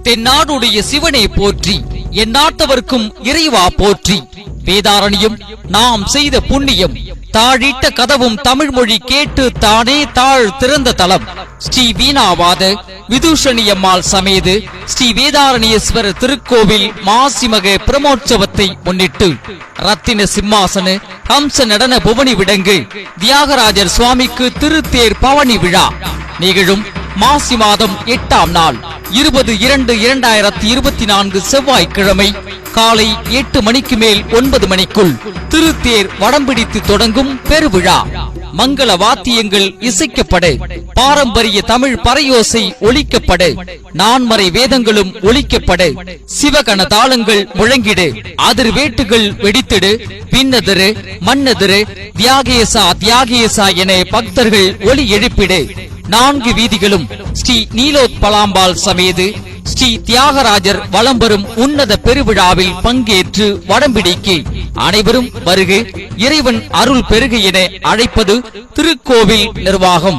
தென்னாடுடைய சிவனே போற்றி, என் நாட்டவர்க்கும் இறைவா போற்றி. வேதாரண்யம் நாம் செய்த புண்ணியம், தாழிட்ட கதவும் தமிழ் மொழி கேட்டு தானே தாழ் திறந்த தலம். ஸ்ரீ வீணாவாத விதூஷணியம்மாள் சமேது ஸ்ரீ வேதாரண்யேஸ்வரர் திருக்கோவில் மாசிமக பிரமோற்சவத்தை முன்னிட்டு ரத்தின சிம்மாசன ஹம்ச நடன புவனி விடங்கு தியாகராஜர் சுவாமிக்கு திருத்தேர் பவனி விழா நிகழும் மாசி மாதம் 8ஆம் நாள் 20/2/2024 செவ்வாய்க்கிழமை காலை 8 மணிக்கு மேல் 9 மணிக்குள் திருத்தேர் வடம்பிடித்து தொடங்கும் பெருவிழா. மங்கள வாத்தியங்கள் இசைக்கப்பட, பாரம்பரிய தமிழ் பறையோசை ஒலிக்கப்பட, நான்மறை வேதங்களும் ஒலிக்கப்பட, சிவகண தாளங்கள் முழங்கிட, அதிர்வேட்டுகள் வெடித்திடு, பின்னதிரு மன்னதிரு தியாகேசா தியாகேசா என பக்தர்கள் ஒலி எழுப்பிட, 4 வீதிகளும் ஸ்ரீ நீலோத்பலாம்பாள் சமேது ஸ்ரீ தியாகராஜர் வலம்பெறும் உன்னத பெருவிழாவில் பங்கேற்று வடம்பிடிக்கு அனைவரும் வருக, இறைவன் அருள் பெருக என அழைப்பது திருக்கோவில் நிர்வாகம்.